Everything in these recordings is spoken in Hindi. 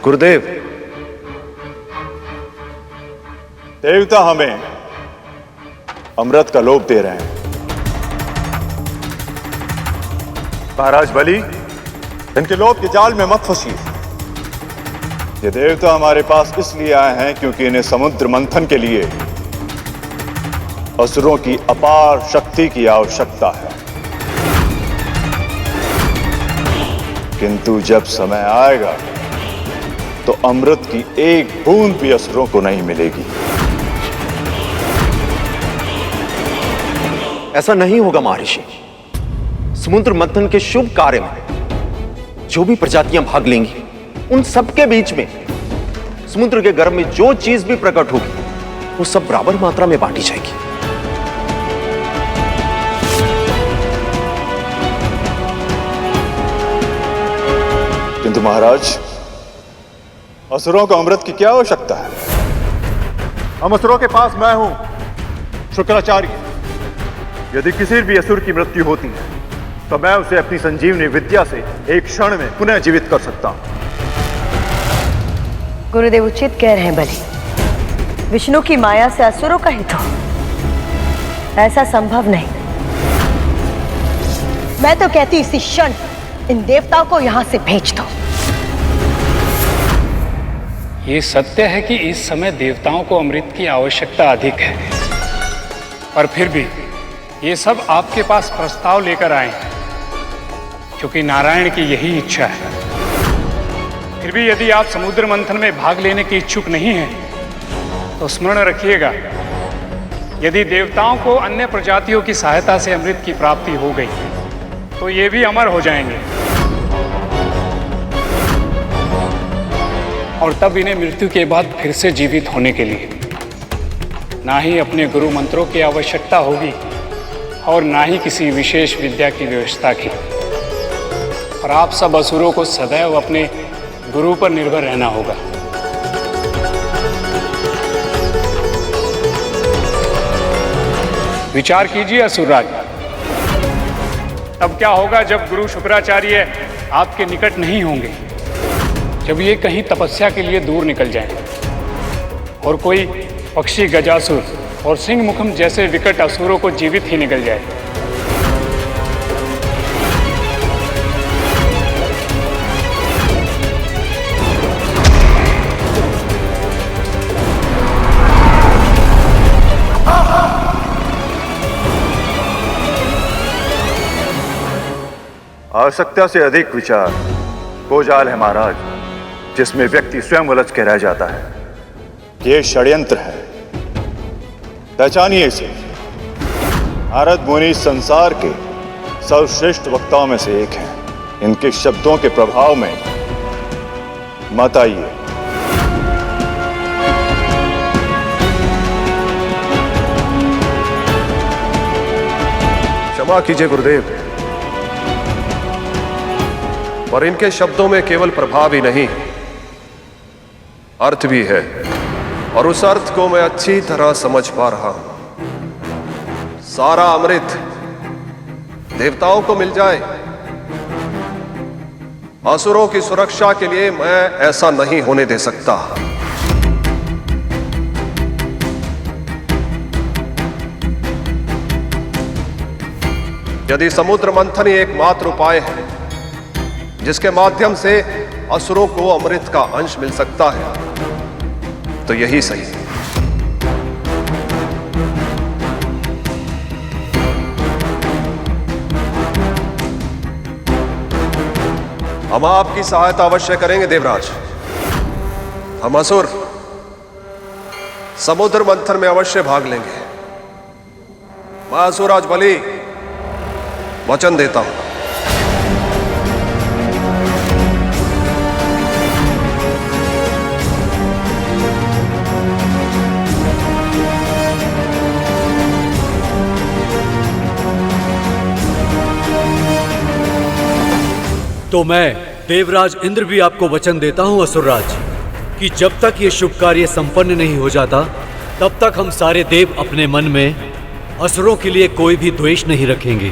गुरुदेव, देवता हमें अमृत का लोभ दे रहे हैं। महाराज बलि, इनके लोभ के जाल में मत फंसिए। ये देवता हमारे पास इसलिए आए हैं क्योंकि इन्हें समुद्र मंथन के लिए असुरों की अपार शक्ति की आवश्यकता है। किंतु जब समय आएगा तो अमृत की एक बूंद भी असुरों को नहीं मिलेगी। ऐसा नहीं होगा महर्षि। समुद्र मंथन के शुभ कार्य में जो भी प्रजातियां भाग लेंगी, उन सबके बीच में समुद्र के गर्भ में जो चीज भी प्रकट होगी, वो सब बराबर मात्रा में बांटी जाएगी। किंतु महाराज, असुरों को अमृत की क्या आवश्यकता है? हम असुरों के पास मैं हूं, शुक्राचार्य। यदि किसी भी असुर की मृत्यु होती है तो मैं उसे अपनी संजीवनी विद्या से एक क्षण में पुनः जीवित कर सकता हूं। गुरुदेव उचित कह रहे हैं बलि। विष्णु की माया से असुरों का हित हो, ऐसा संभव नहीं। मैं तो कहती इसी क्षण इन देवताओं को यहां से भेज दो। ये सत्य है कि इस समय देवताओं को अमृत की आवश्यकता अधिक है, और फिर भी ये सब आपके पास प्रस्ताव लेकर आए हैं क्योंकि नारायण की यही इच्छा है। फिर भी यदि आप समुद्र मंथन में भाग लेने के इच्छुक नहीं हैं तो स्मरण रखिएगा, यदि देवताओं को अन्य प्रजातियों की सहायता से अमृत की प्राप्ति हो गई तो ये भी अमर हो जाएंगे, और तब इन्हें मृत्यु के बाद फिर से जीवित होने के लिए ना ही अपने गुरु मंत्रों की आवश्यकता होगी और ना ही किसी विशेष विद्या की व्यवस्था की। और आप सब असुरों को सदैव अपने गुरु पर निर्भर रहना होगा। विचार कीजिए असुरराज, तब क्या होगा जब गुरु शुक्राचार्य आपके निकट नहीं होंगे, जब ये कहीं तपस्या के लिए दूर निकल जाएं और कोई पक्षी गजासुर और सिंह मुखम जैसे विकट असुरों को जीवित ही निकल जाए। आवश्यकता से अधिक विचार वो जाल है महाराज, जिसमें व्यक्ति स्वयं उलझ के रह जाता है। ये षड्यंत्र है, पहचानिए इसे। नारद मुनि संसार के सर्वश्रेष्ठ वक्ताओं में से एक हैं। इनके शब्दों के प्रभाव में मत आइए। क्षमा कीजिए गुरुदेव, पर इनके शब्दों में केवल प्रभाव ही नहीं, अर्थ भी है, और उस अर्थ को मैं अच्छी तरह समझ पा रहा हूं। सारा अमृत देवताओं को मिल जाए, असुरों की सुरक्षा के लिए मैं ऐसा नहीं होने दे सकता। यदि समुद्र मंथन ही एकमात्र उपाय है जिसके माध्यम से असुरों को अमृत का अंश मिल सकता है, तो यही सही है। हम आपकी सहायता अवश्य करेंगे देवराज। हम असुर समुद्र मंथन में अवश्य भाग लेंगे। मैं असुराज बलि वचन देता हूं। तो मैं देवराज इंद्र भी आपको वचन देता हूं असुरराज, कि जब तक ये शुभ कार्य संपन्न नहीं हो जाता, तब तक हम सारे देव अपने मन में असुरों के लिए कोई भी द्वेष नहीं रखेंगे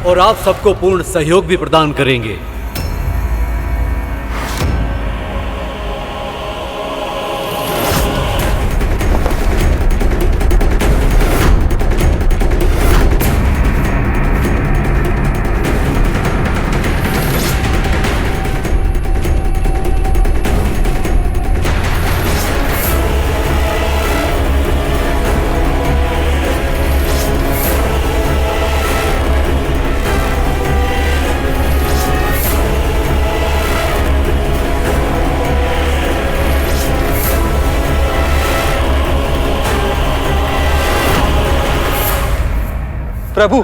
और आप सबको पूर्ण सहयोग भी प्रदान करेंगे। प्रभु,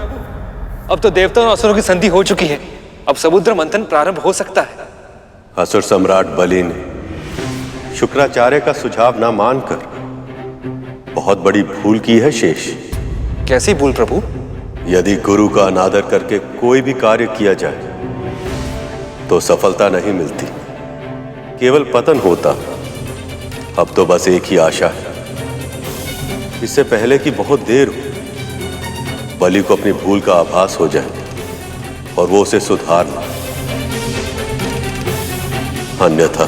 अब तो देवताओं और असुरों की संधि हो चुकी है। अब समुद्र मंथन प्रारंभ हो सकता है। असुर सम्राट बलि ने शुक्राचार्य का सुझाव ना मानकर बहुत बड़ी भूल की है शेष। कैसी भूल प्रभु? यदि गुरु का अनादर करके कोई भी कार्य किया जाए तो सफलता नहीं मिलती, केवल पतन होता। अब तो बस एक ही आशा है, इससे पहले कि बहुत देर हो बलि को अपनी भूल का आभास हो जाए और वो उसे सुधार ले, अन्यथा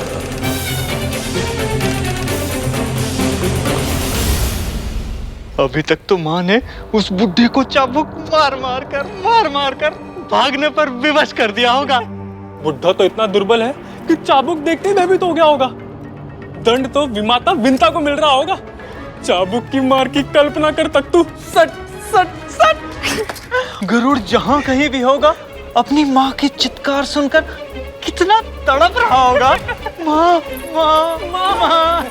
अभी तक तो माँ ने उस बुड्ढे को चाबुक मार मार कर भागने पर विवश कर दिया होगा। बुड्ढा तो इतना दुर्बल है कि चाबुक देखते ही भयभीत हो गया होगा। दंड तो विमाता विंता को मिल रहा होगा। चाबुक की मार की कल्पना कर तक तू सट सट सट। गरुड़ जहां कहीं भी होगा, अपनी माँ की चित्कार सुनकर कितना तड़प रहा होगा। माँ माँ माँ।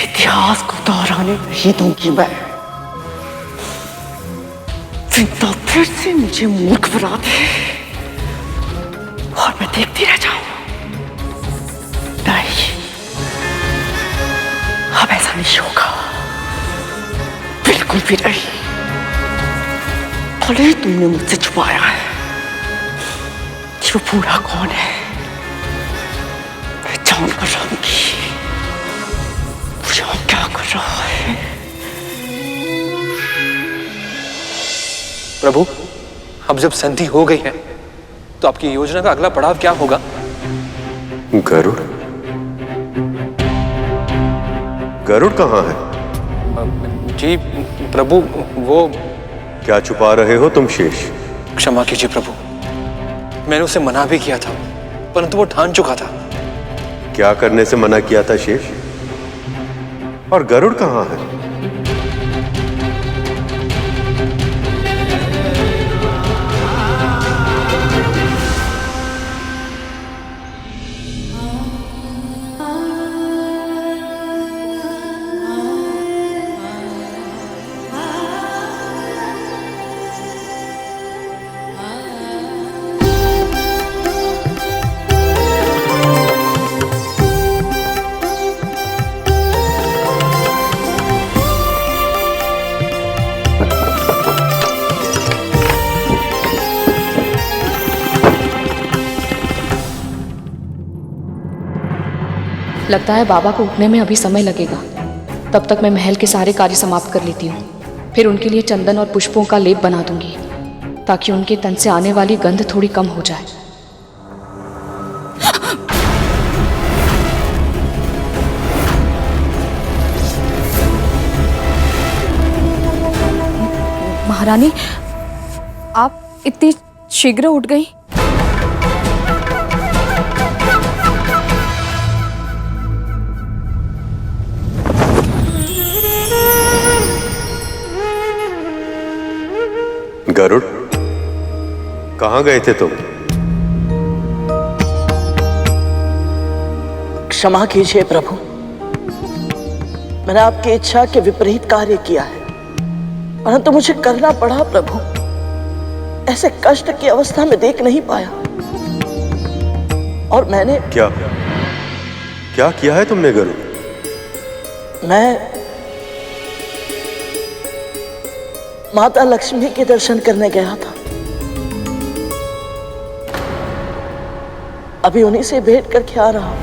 इतिहास को दोहराने नहीं दूंगी मैं। चिंता फिर से मुझे मूर्ख बना दे और मैं देखती रह जाऊं। नहीं, अब ऐसा नहीं होगा, बिल्कुल भी नहीं। भले ही तुमने मुझसे छुपाया है कि वो बूढ़ा कौन है, मैं जान कर रहूंगी क्या कर रहा है। प्रभु, अब जब संधि हो गई है तो आपकी योजना का अगला पड़ाव क्या होगा? गरुड़? गरुड़ कहाँ है? जी प्रभु, वो क्या छुपा रहे हो तुम शेष? क्षमा कीजिए प्रभु, मैंने उसे मना भी किया था, परंतु वो ठान चुका था। क्या करने से मना किया था शेष? और गरुड़ कहाँ है? लगता है बाबा को उठने में अभी समय लगेगा। तब तक मैं महल के सारे कार्य समाप्त कर लेती हूँ। फिर उनके लिए चंदन और पुष्पों का लेप बना दूंगी ताकि उनके तन से आने वाली गंध थोड़ी कम हो जाए। महारानी, आप इतनी शीघ्र उठ गई? गरुड़, कहाँ गए थे तुम? क्षमा कीजिए प्रभु, मैंने आपकी इच्छा के विपरीत कार्य किया है, परंतु मुझे करना पड़ा प्रभु। ऐसे कष्ट की अवस्था में देख नहीं पाया और मैंने क्या किया है तुमने गरुड़? मैं माता लक्ष्मी के दर्शन करने गया था। अभी उन्हीं से भेंट करके आ रहा हूं।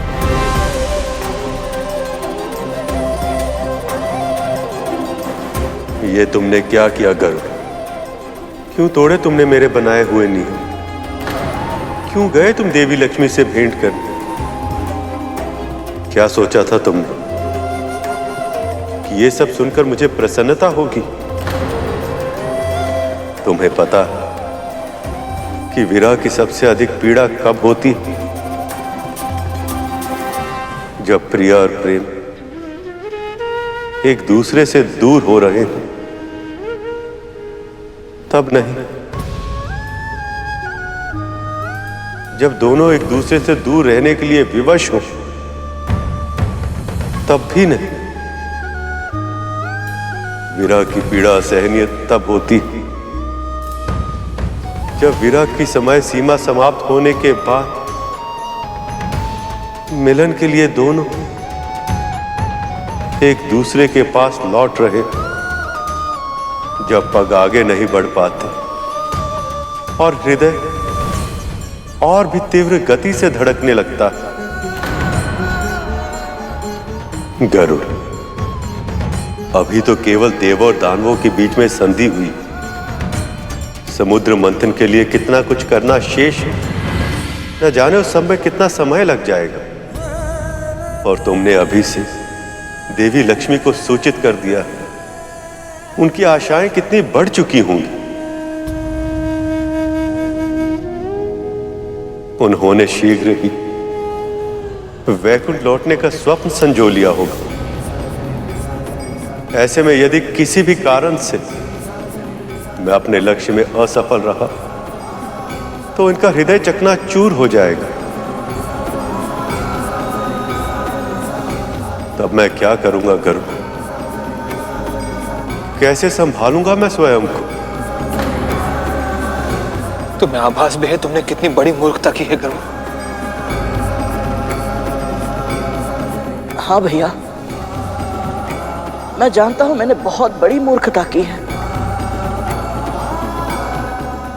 ये तुमने क्या किया गरुड़? क्यों तोड़े तुमने मेरे बनाए हुए नियम? क्यों गए तुम देवी लक्ष्मी से भेंट कर? क्या सोचा था तुमने कि ये सब सुनकर मुझे प्रसन्नता होगी? तुम्हें पता है कि विरह की सबसे अधिक पीड़ा कब होती? जब प्रिय और प्रेम एक दूसरे से दूर हो रहे हैं, तब नहीं। जब दोनों एक दूसरे से दूर रहने के लिए विवश हो, तब भी नहीं। विरह की पीड़ा असहनीय तब होती जब विरह की समय सीमा समाप्त होने के बाद मिलन के लिए दोनों एक दूसरे के पास लौट रहे, जब पग आगे नहीं बढ़ पाते और हृदय और भी तीव्र गति से धड़कने लगता है। गरुड़, अभी तो केवल देवों और दानवों के बीच में संधि हुई। समुद्र मंथन के लिए कितना कुछ करना शेष है, न जाने उस सब में कितना समय लग जाएगा। और तुमने अभी से देवी लक्ष्मी को सूचित कर दिया, उनकी आशाएं कितनी बढ़ चुकी होंगी। उन्होंने शीघ्र ही वैकुंठ लौटने का स्वप्न संजो लिया होगा। ऐसे में यदि किसी भी कारण से मैं अपने लक्ष्य में असफल रहा, तो इनका हृदय चकनाचूर हो जाएगा। तब मैं क्या करूंगा गरुड़? कैसे संभालूंगा मैं स्वयं को? तुम्हें आभास भी है तुमने कितनी बड़ी मूर्खता की है गरुड़। हाँ भैया, मैं जानता हूं मैंने बहुत बड़ी मूर्खता की है,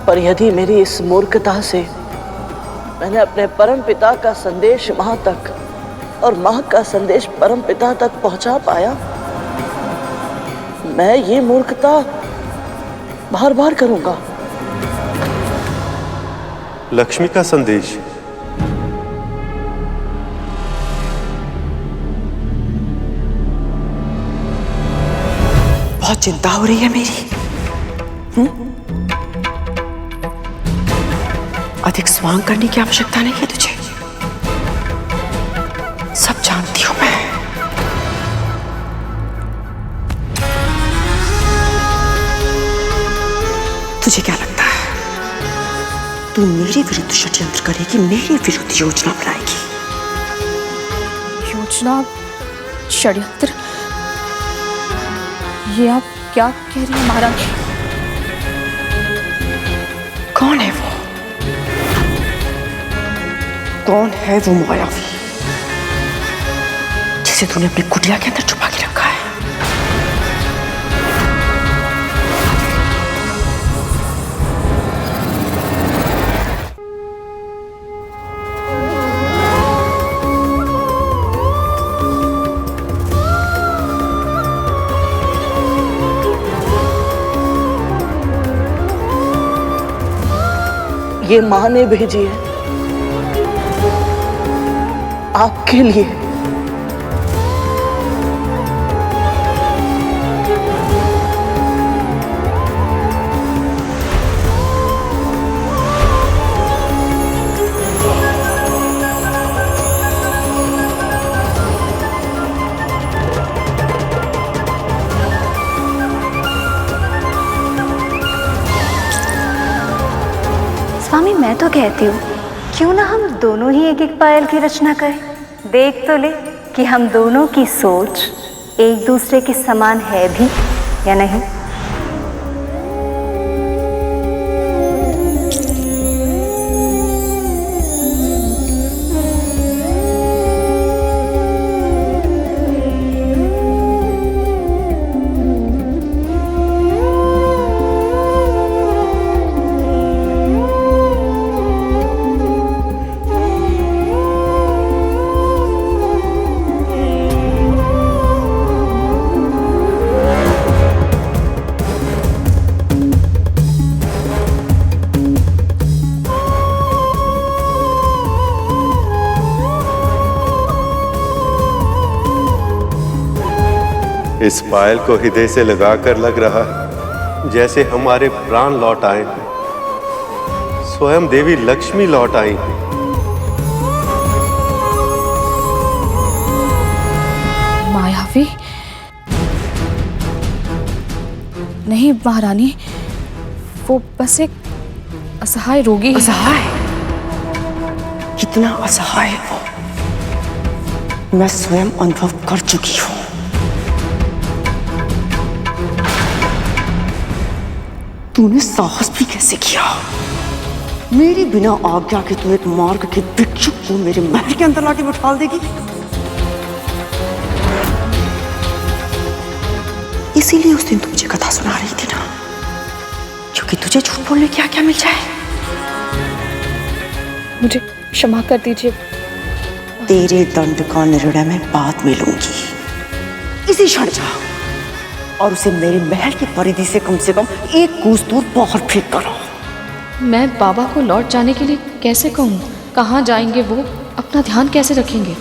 पर यदि मेरी इस मूर्खता से मैंने अपने परम पिता का संदेश मां तक और मां का संदेश परम पिता तक पहुंचा पाया, मैं ये मूर्खता बार बार करूंगा। लक्ष्मी का संदेश? बहुत चिंता हो रही है मेरी। अधिक स्वांग करने की आवश्यकता नहीं है तुझे, सब जानती हूं मैं। तुझे क्या लगता है तू मेरे विरुद्ध षड्यंत्र करेगी, मेरे विरुद्ध योजना बनाएगी? योजना? षड्यंत्र? ये आप क्या कह रही हैं महाराज? कौन है वो? कौन है वो मायावी जिसे तूने अपनी कुटिया के अंदर छुपा के रखा है? ये मां ने भेजी है आपके लिए। स्वामी, मैं तो कहती हूँ क्यों ना हम दोनों ही एक एक पायल की रचना करें। देख तो ले कि हम दोनों की सोच एक दूसरे के समान है भी या नहीं। इस पायल को हृदय से लगाकर लग रहा है जैसे हमारे प्राण लौट आए हैं, स्वयं देवी लक्ष्मी लौट आई हैं। मायावी? नहीं महारानी, वो बस एक असहाय रोगी है। असहाय? कितना असहाय है वो, मैं स्वयं अनुभव कर चुकी हूं। तूने साहस भी कैसे किया? मेरी बिना आज्ञा के तू एक मार्ग के भिक्षुक को मेरे महल के अंदर लाके बिठा देगी? इसीलिए उस दिन तू मुझे कथा सुना रही थी ना, क्योंकि तुझे झूठ बोलने क्या क्या मिल जाए। मुझे क्षमा कर दीजिए। तेरे दंड का निर्णय मैं बाद में लूंगी। इसी क्षण जा और उसे मेरे महल की परिधि से कम एक कोस दूर बाहर फेंक करो। मैं बाबा को लौट जाने के लिए कैसे कहूँ? कहाँ जाएंगे वो? अपना ध्यान कैसे रखेंगे?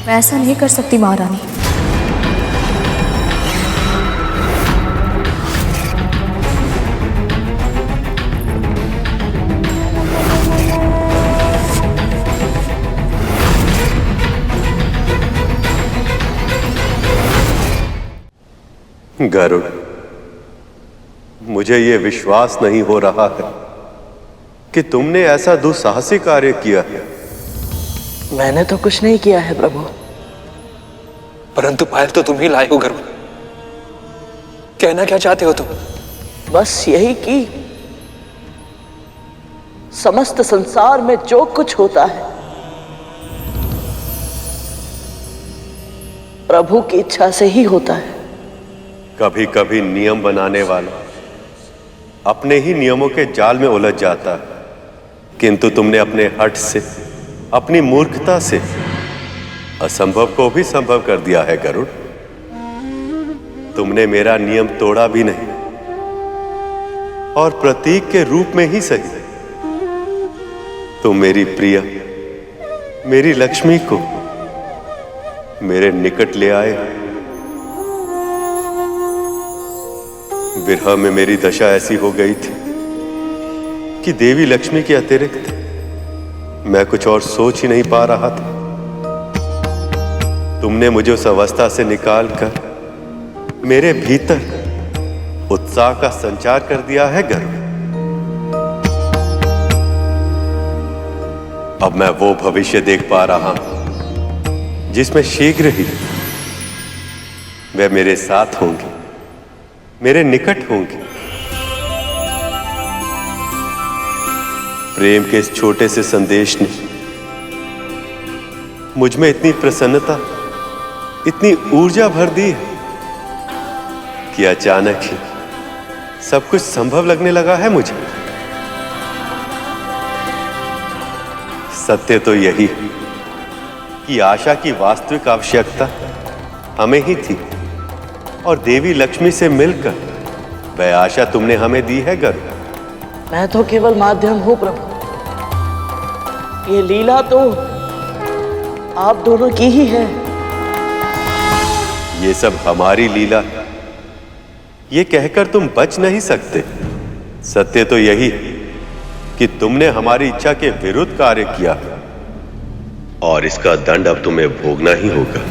मैं ऐसा नहीं कर सकती महारानी। गरुड़, मुझे यह विश्वास नहीं हो रहा है कि तुमने ऐसा दुस्साहसी कार्य किया है। मैंने तो कुछ नहीं किया है प्रभु। परंतु पायल तो तुम ही लाए हो गरुड़। कहना क्या चाहते हो तुम? बस यही कि समस्त संसार में जो कुछ होता है प्रभु की इच्छा से ही होता है। कभी कभी नियम बनाने वाला अपने ही नियमों के जाल में उलझ जाता है, किंतु तुमने अपने हठ से, अपनी मूर्खता से असंभव को भी संभव कर दिया है गरुड़। तुमने मेरा नियम तोड़ा भी नहीं और प्रतीक के रूप में ही सही तुम मेरी प्रिया, मेरी लक्ष्मी को मेरे निकट ले आए। विरह में मेरी दशा ऐसी हो गई थी कि देवी लक्ष्मी के अतिरिक्त मैं कुछ और सोच ही नहीं पा रहा था। तुमने मुझे उस अवस्था से निकालकर मेरे भीतर उत्साह का संचार कर दिया है गरुड़। अब मैं वो भविष्य देख पा रहा हूं जिसमें शीघ्र ही वे मेरे साथ होंगे, मेरे निकट होंगे। प्रेम के इस छोटे से संदेश ने मुझ में इतनी प्रसन्नता, इतनी ऊर्जा भर दी है कि अचानक ही सब कुछ संभव लगने लगा है मुझे। सत्य तो यही है कि आशा की वास्तविक आवश्यकता हमें ही थी और देवी लक्ष्मी से मिलकर वह आशा तुमने हमें दी है गरुड़। मैं तो केवल माध्यम हूं प्रभु। ये लीला तो आप दोनों की ही है। ये सब हमारी लीला है, ये कहकर तुम बच नहीं सकते। सत्य तो यही कि तुमने हमारी इच्छा के विरुद्ध कार्य किया और इसका दंड अब तुम्हें भोगना ही होगा।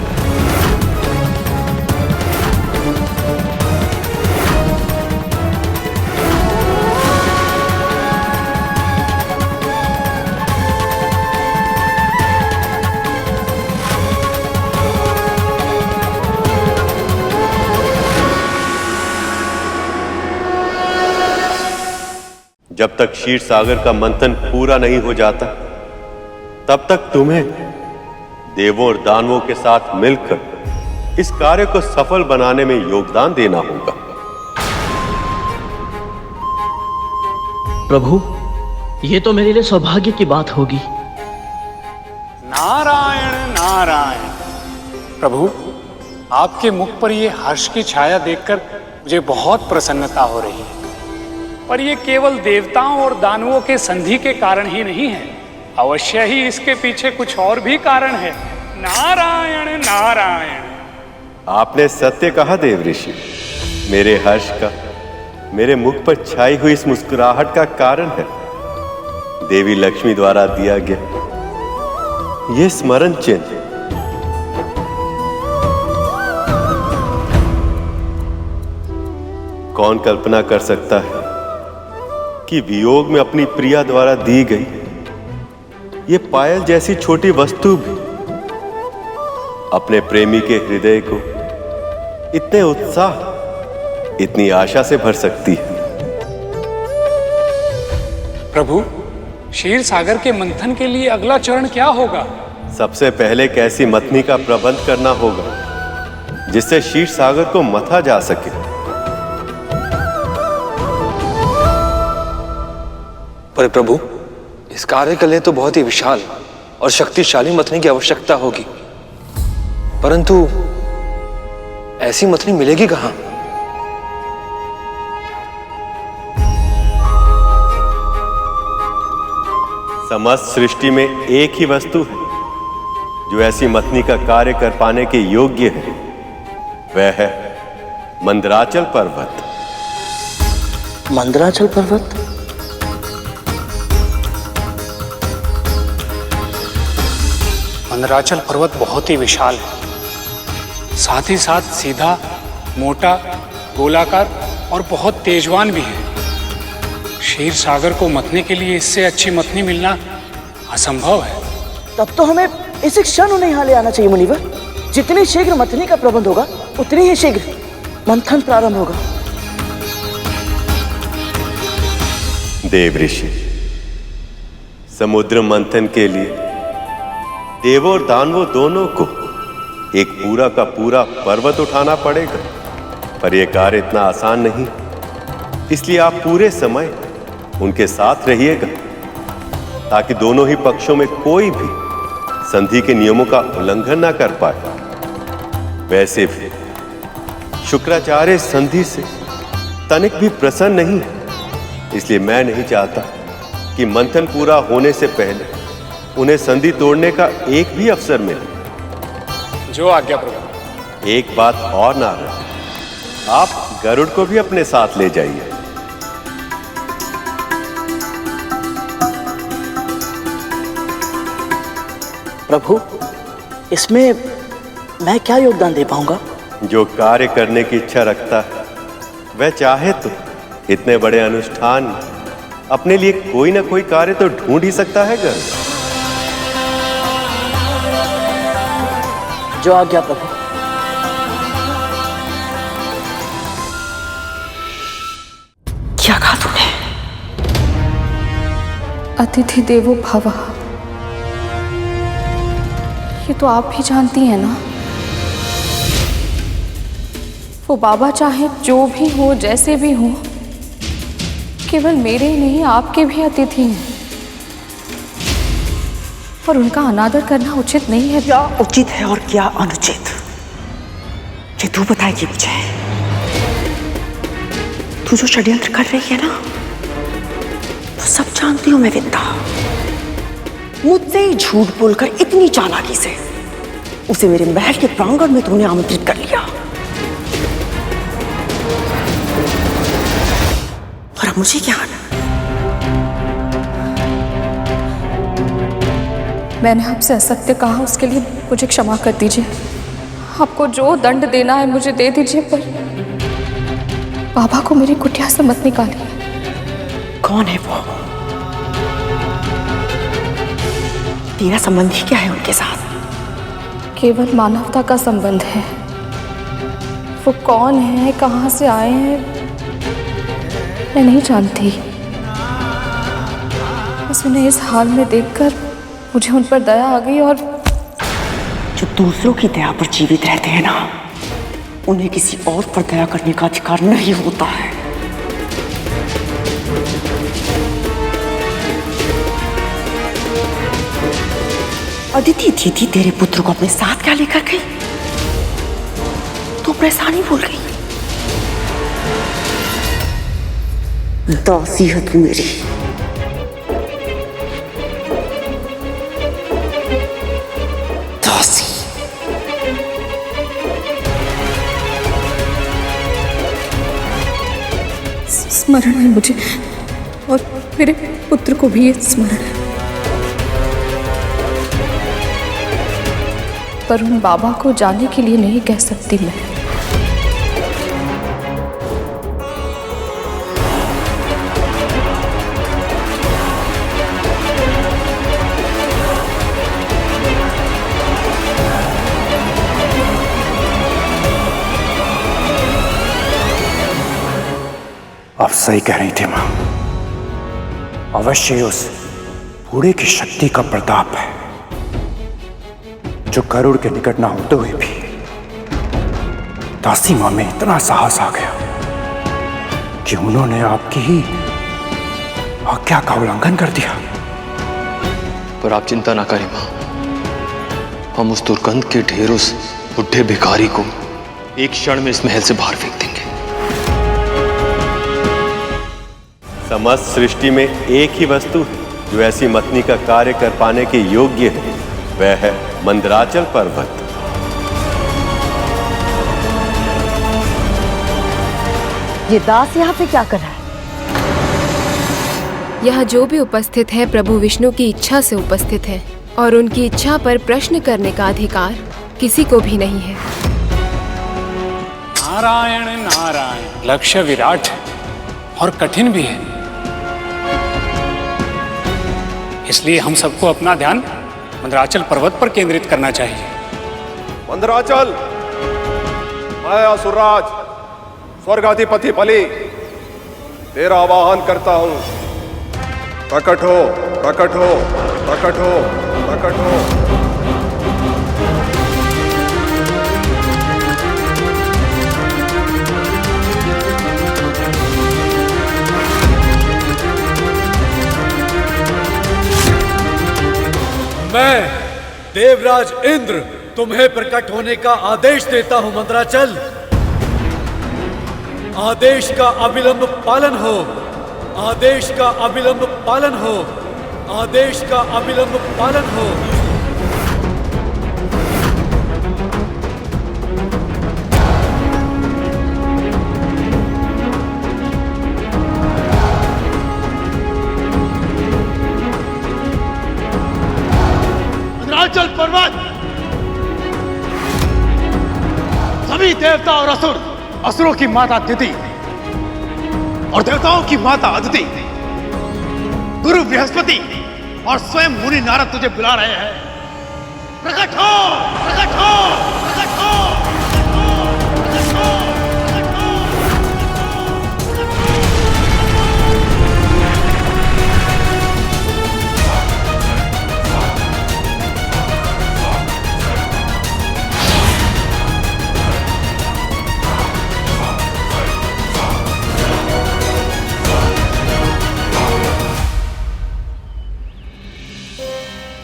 जब तक क्षीर सागर का मंथन पूरा नहीं हो जाता तब तक तुम्हें देवों और दानवों के साथ मिलकर इस कार्य को सफल बनाने में योगदान देना होगा। प्रभु, ये तो मेरे लिए सौभाग्य की बात होगी। नारायण नारायण। प्रभु, आपके मुख पर ये हर्ष की छाया देखकर मुझे बहुत प्रसन्नता हो रही है। पर ये केवल देवताओं और दानवों के संधि के कारण ही नहीं है, अवश्य ही इसके पीछे कुछ और भी कारण है। नारायण नारायण। आपने सत्य कहा देव ऋषि। मेरे हर्ष का मेरे मुख पर छाई हुई इस मुस्कुराहट का कारण है देवी लक्ष्मी द्वारा दिया गया यह स्मरण चिन्ह। कौन कल्पना कर सकता है कि वियोग में अपनी प्रिया द्वारा दी गई ये पायल जैसी छोटी वस्तु भी अपने प्रेमी के हृदय को इतने उत्साह इतनी आशा से भर सकती है। प्रभु, क्षीर सागर के मंथन के लिए अगला चरण क्या होगा? सबसे पहले एक ऐसी मथनी का प्रबंध करना होगा जिससे क्षीर सागर को मथा जा सके। पर प्रभु, इस कार्य के लिए तो बहुत ही विशाल और शक्तिशाली मथनी की आवश्यकता होगी, परंतु ऐसी मथनी मिलेगी कहां? समस्त सृष्टि में एक ही वस्तु है जो ऐसी मथनी का कार्य कर पाने के योग्य है, वह है मंदराचल पर्वत। मंदराचल पर्वत? मंदराचल पर्वत बहुत ही विशाल है, साथ ही साथ सीधा, मोटा, गोलाकार और बहुत तेजवान भी है। क्षीर सागर को मथने के लिए इससे अच्छी मथनी मिलना असंभव है। तब तो हमें इसी क्षण उन्हें यहाँ ले आना चाहिए मुनिवर। जितनी शीघ्र मथनी का प्रबंध होगा उतनी ही शीघ्र मंथन प्रारंभ होगा। देव ऋषि, समुद्र मंथन के लिए देवों और दानवों दोनों को एक पूरा का पूरा पर्वत उठाना पड़ेगा, पर यह कार्य इतना आसान नहीं। इसलिए आप पूरे समय उनके साथ रहिएगा ताकि दोनों ही पक्षों में कोई भी संधि के नियमों का उल्लंघन ना कर पाए। वैसे भी शुक्राचार्य संधि से तनिक भी प्रसन्न नहीं है, इसलिए मैं नहीं चाहता कि मंथन पूरा होने से पहले उन्हें संधि तोड़ने का एक भी अवसर मिले। जो आज्ञा प्रभु। एक बात और नारद, आप गरुड़ को भी अपने साथ ले जाइए। प्रभु, इसमें मैं क्या योगदान दे पाऊंगा? जो कार्य करने की इच्छा रखता है वह चाहे तो इतने बड़े अनुष्ठान में अपने लिए कोई ना कोई कार्य तो ढूंढ ही सकता है गरुड़। जो आज्ञा प्रभु। क्या कहा तूने? अतिथि देवो भवः, ये तो आप भी जानती हैं ना। वो बाबा चाहे जो भी हो, जैसे भी हो, केवल मेरे ही नहीं आपके भी अतिथि हैं, और उनका अनादर करना उचित नहीं है। क्या उचित है और क्या अनुचित, ये तू बताएगी मुझे। तू जो षड्यंत्र कर रही है ना, तो सब जानती हूं मैं विंदा। मुझसे ही झूठ बोलकर इतनी चालाकी से उसे मेरे महल के प्रांगण में तूने आमंत्रित कर लिया, और अब मुझे क्या आना? मैंने आपसे असत्य कहा, उसके लिए मुझे क्षमा कर दीजिए। आपको जो दंड देना है मुझे दे दीजिए, पर बाबा को मेरी कुटिया से मत निकालिए। कौन है वो? तेरा संबंध ही क्या है उनके साथ? केवल मानवता का संबंध है। वो कौन है, कहां से आए हैं, मैं नहीं जानती। बस उन्हें इस हाल में देखकर मुझे उन पर दया आ गई, और जो दूसरों की दया पर जीवित रहते हैं ना, उन्हें किसी और पर दया करने का अधिकार नहीं होता है। अदिति दीदी तेरे पुत्र को अपने साथ क्या लेकर गई? तू परेशानी भूल गई। दासी है तू मेरी। दासी। स्मरण है मुझे, और मेरे पुत्र को भी ये स्मरण है। पर उन बाबा को जाने के लिए नहीं कह सकती मैं। आप सही कह रही थी मां। अवश्य उस बूढ़े की शक्ति का प्रताप है, जो गरुड़ के निकट ना होते हुए भी दासी मां में इतना साहस आ गया कि उन्होंने आपकी ही आज्ञा का उल्लंघन कर दिया। पर आप चिंता ना करें मां, हम उस दुर्गंध के ढेर उस बुढ़े भिखारी को एक क्षण में इस महल से बाहर फेंक देंगे। समस्त सृष्टि में एक ही वस्तु है जो ऐसी मथनी का कार्य कर पाने के योग्य है, वह है मंदराचल पर्वत। ये दास यहाँ पे क्या कर रहा है? यहाँ जो भी उपस्थित है प्रभु विष्णु की इच्छा से उपस्थित है, और उनकी इच्छा पर प्रश्न करने का अधिकार किसी को भी नहीं है। नारायण नारायण, लक्ष्य विराट और कठिन भी है, इसलिए हम सबको अपना ध्यान मंदराचल पर्वत पर केंद्रित करना चाहिए। मंदराचल, मैं असुरराज स्वर्गाधिपति बलि तेरा आवाहन करता हूं। प्रकट हो, प्रकट हो, प्रकट हो, प्रकट हो। मैं देवराज इंद्र तुम्हें प्रकट होने का आदेश देता हूं मंदराचल। आदेश का अविलंब पालन हो, आदेश का अविलंब पालन हो, आदेश का अविलंब पालन हो। मंदराचल पर्वत, सभी देवता और असुर, असुरों की माता तिथि और देवताओं की माता अदिति, गुरु बृहस्पति और स्वयं मुनि नारद तुझे बुला रहे हैं। प्रकट हो, प्रकट हो, प्रकट हो।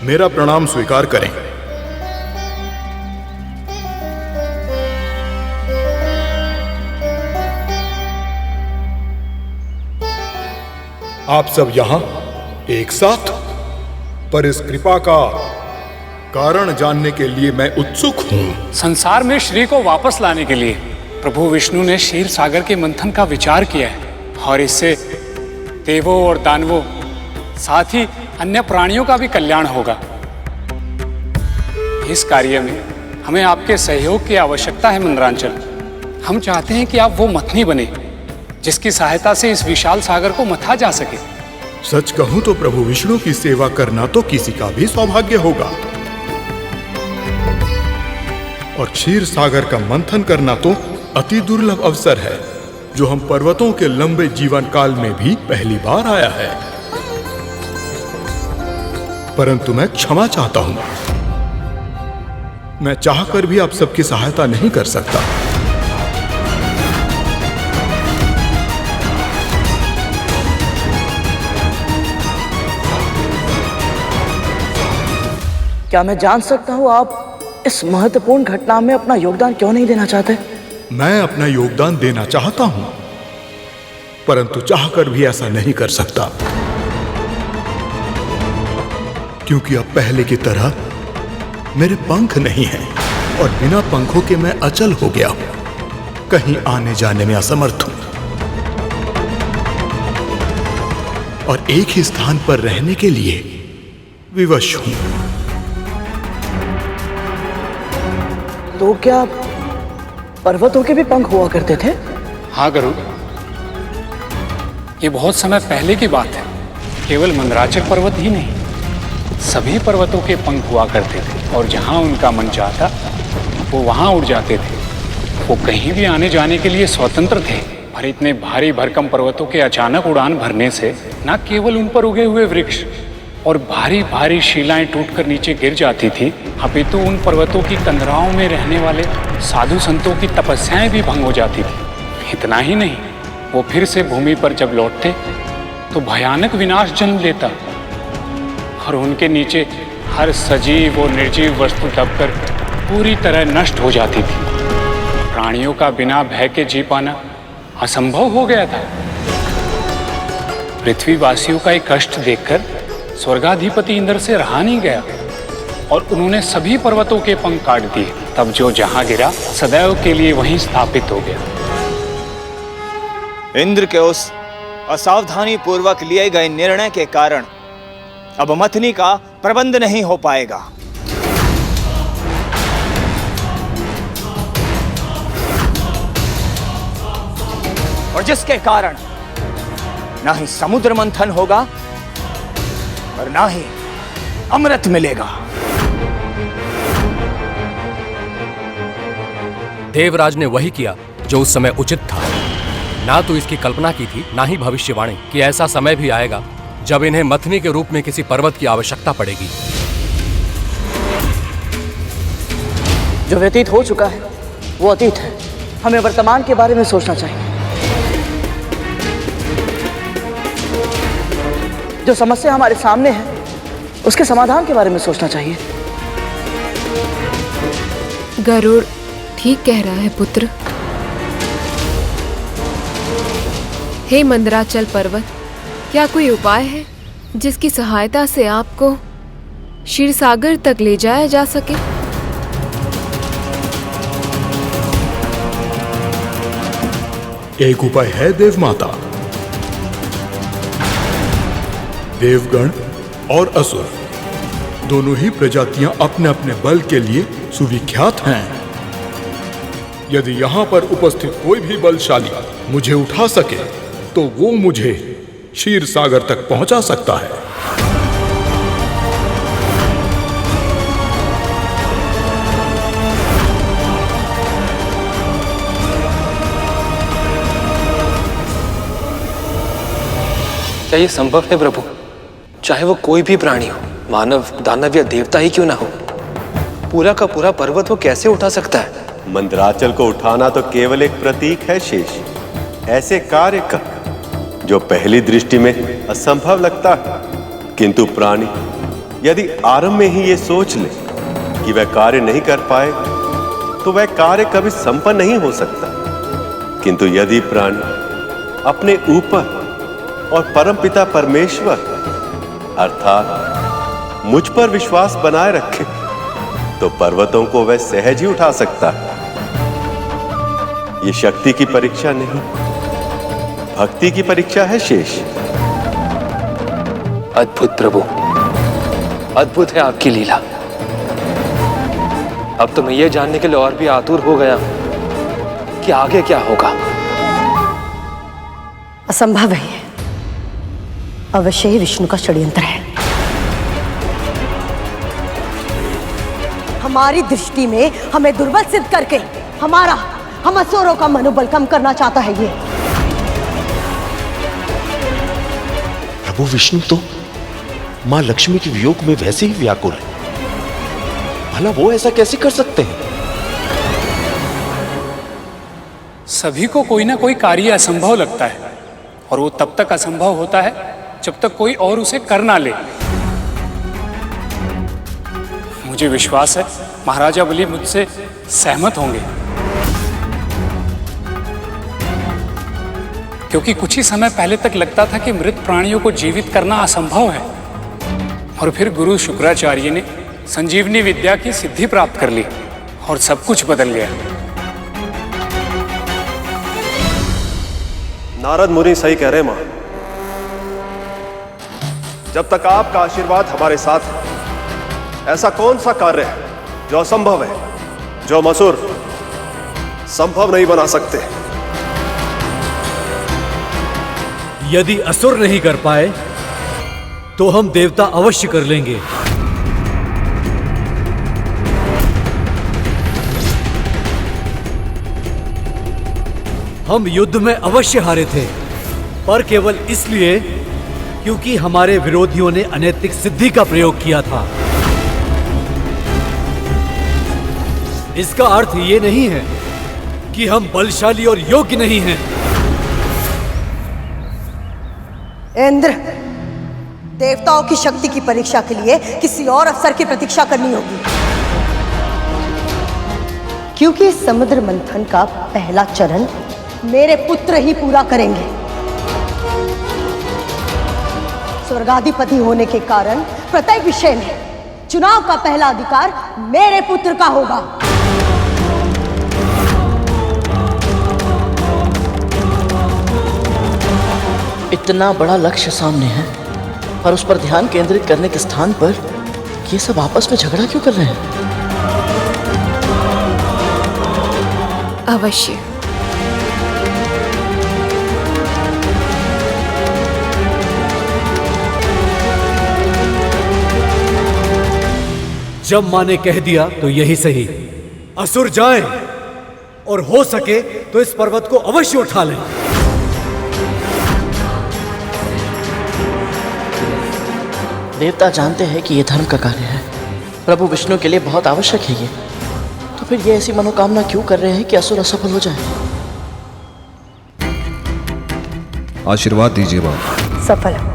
मेरा प्रणाम स्वीकार करें। आप सब यहां एक साथ, पर इस कृपा का कारण जानने के लिए मैं उत्सुक हूं। संसार में श्री को वापस लाने के लिए प्रभु विष्णु ने क्षीर सागर के मंथन का विचार किया है, और इससे देवों और दानवों साथ ही अन्य प्राणियों का भी कल्याण होगा। इस कार्य में हमें आपके सहयोग की आवश्यकता है मंदराचल। हम चाहते हैं कि आप वो मथनी बने जिसकी सहायता से इस विशाल सागर को मथा जा सके। सच कहूं तो प्रभु विष्णु की सेवा करना तो किसी का भी सौभाग्य होगा, और क्षीर सागर का मंथन करना तो अति दुर्लभ अवसर है, जो हम पर्वतों के लंबे जीवन काल में भी पहली बार आया है। परंतु मैं क्षमा चाहता हूं, मैं चाहकर भी आप सबकी सहायता नहीं कर सकता। क्या मैं जान सकता हूं आप इस महत्वपूर्ण घटना में अपना योगदान क्यों नहीं देना चाहते? मैं अपना योगदान देना चाहता हूं, परंतु चाहकर भी ऐसा नहीं कर सकता, क्योंकि अब पहले की तरह मेरे पंख नहीं हैं, और बिना पंखों के मैं अचल हो गया हूं, कहीं आने जाने में असमर्थ हूं। और एक ही स्थान पर रहने के लिए विवश हूं। तो क्या पर्वतों के भी पंख हुआ करते थे? हाँ गरुड़, ये बहुत समय पहले की बात है। केवल मंदराचल पर्वत ही नहीं, सभी पर्वतों के पंख हुआ करते थे और जहां उनका मन चाहता वो वहां उड़ जाते थे। वो कहीं भी आने जाने के लिए स्वतंत्र थे। पर इतने भारी भरकम पर्वतों के अचानक उड़ान भरने से न केवल उन पर उगे हुए वृक्ष और भारी भारी शिलाएं टूटकर नीचे गिर जाती थी, अपितु उन पर्वतों की कंदराओं में रहने वाले साधु संतों की तपस्याएं भी भंग हो जाती थी। इतना ही नहीं, वो फिर से भूमि पर जब लौटते तो भयानक विनाश जन्म लेता और उनके नीचे हर सजीव और निर्जीव वस्तु दबकर पूरी तरह नष्ट हो जाती थी। प्राणियों का बिना भय के जी पाना असंभव हो गया था। पृथ्वीवासियों का एक कष्ट देखकर स्वर्गाधिपति इंद्र से रहा नहीं गया और उन्होंने सभी पर्वतों के पंख काट दिए। तब जो जहां गिरा सदैव के लिए वहीं स्थापित हो गया। इंद्र के उस असावधानी पूर्वक लिए गए निर्णय के कारण अब मथनी का प्रबंध नहीं हो पाएगा। और जिसके कारण ना ही समुद्र मंथन होगा और ना ही अमृत मिलेगा। देवराज ने वही किया जो उस समय उचित था। ना तो इसकी कल्पना की थी, ना ही भविष्यवाणी कि ऐसा समय भी आएगा जब इन्हें मथनी के रूप में किसी पर्वत की आवश्यकता पड़ेगी। जो व्यतीत हो चुका है वो अतीत है। हमें वर्तमान के बारे में सोचना चाहिए। जो समस्या हमारे सामने है उसके समाधान के बारे में सोचना चाहिए। गरुड़ ठीक कह रहा है पुत्र। हे मंदराचल पर्वत, क्या कोई उपाय है जिसकी सहायता से आपको क्षीरसागर तक ले जाया जा सके? एक उपाय है देवमाता। देवगण और असुर दोनों ही प्रजातियां अपने अपने बल के लिए सुविख्यात हैं। यदि यहां पर उपस्थित कोई भी बलशाली मुझे उठा सके तो वो मुझे क्षीर सागर तक पहुंचा सकता है। क्या ये संभव है प्रभु? चाहे वो कोई भी प्राणी हो, मानव, दानव या देवता ही क्यों ना हो, पूरा का पूरा पर्वत वो कैसे उठा सकता है? मंदराचल को उठाना तो केवल एक प्रतीक है शेष। ऐसे कार्य का जो पहली दृष्टि में असंभव लगता है, किंतु प्राणी यदि आरंभ में ही ये सोच ले कि वह कार्य नहीं कर पाए तो वह कार्य कभी संपन्न नहीं हो सकता। किंतु यदि प्राणी अपने ऊपर और परमपिता परमेश्वर अर्थात मुझ पर विश्वास बनाए रखे तो पर्वतों को वह सहज ही उठा सकता है। ये शक्ति की परीक्षा नहीं, भक्ति की परीक्षा है शेष। अद्भुत प्रभु, अद्भुत है आपकी लीला। अब तो मैं ये जानने के लिए और भी आतुर हो गया कि आगे क्या होगा। असंभव है, अवश्य ही विष्णु का षड्यंत्र है। हमारी दृष्टि में हमें दुर्बल सिद्ध करके हम असुरों का मनोबल कम करना चाहता है ये। प्रभु विष्णु तो मां लक्ष्मी के वियोग में वैसे ही व्याकुल है, भला वो ऐसा कैसे कर सकते हैं? सभी को कोई ना कोई कार्य असंभव लगता है और वो तब तक असंभव होता है जब तक कोई और उसे कर ना ले। मुझे विश्वास है महाराजा बलि मुझसे सहमत होंगे, क्योंकि कुछ ही समय पहले तक लगता था कि मृत प्राणियों को जीवित करना असंभव है, और फिर गुरु शुक्राचार्य ने संजीवनी विद्या की सिद्धि प्राप्त कर ली और सब कुछ बदल गया। नारद मुनि सही कह रहे मां। जब तक आपका आशीर्वाद हमारे साथ है, ऐसा कौन सा कार्य है जो असंभव है, जो हम असुर संभव नहीं बना सकते? यदि असुर नहीं कर पाए तो हम देवता अवश्य कर लेंगे। हम युद्ध में अवश्य हारे थे, पर केवल इसलिए क्योंकि हमारे विरोधियों ने अनैतिक सिद्धि का प्रयोग किया था। इसका अर्थ ये नहीं है कि हम बलशाली और योग्य नहीं हैं। इंद्र, देवताओं की शक्ति की परीक्षा के लिए किसी और अवसर की प्रतीक्षा करनी होगी, क्योंकि समुद्र मंथन का पहला चरण मेरे पुत्र ही पूरा करेंगे। स्वर्गाधिपति होने के कारण प्रत्येक विषय में चुनाव का पहला अधिकार मेरे पुत्र का होगा। इतना बड़ा लक्ष्य सामने है, पर उस पर ध्यान केंद्रित करने के स्थान पर ये सब आपस में झगड़ा क्यों कर रहे हैं? अवश्य। जब माँ ने कह दिया तो यही सही, असुर जाएं और हो सके तो इस पर्वत को अवश्य उठा लें। देवता जानते हैं कि यह धर्म का कार्य है, प्रभु विष्णु के लिए बहुत आवश्यक है ये, तो फिर ये ऐसी मनोकामना क्यों कर रहे हैं कि असुर असफल हो जाए? आशीर्वाद दीजिए बाबा। सफल।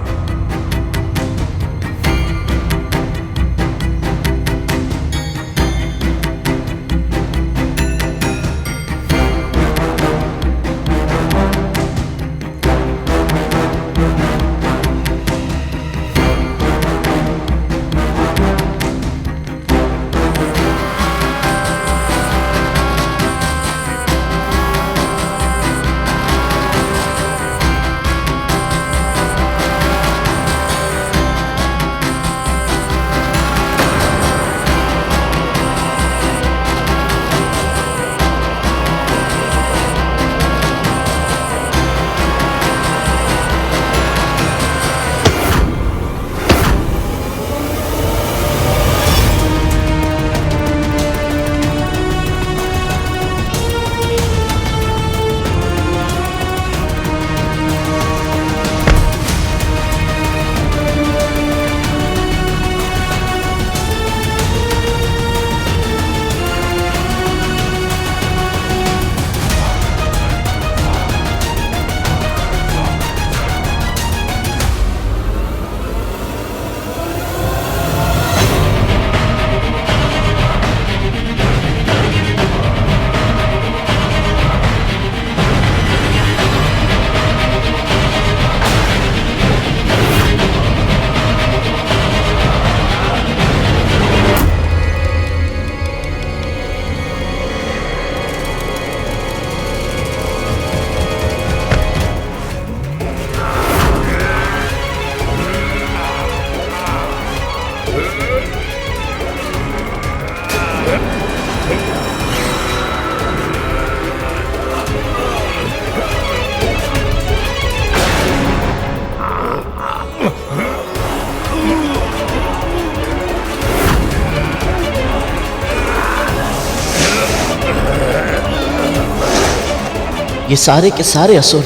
ये सारे के सारे असुर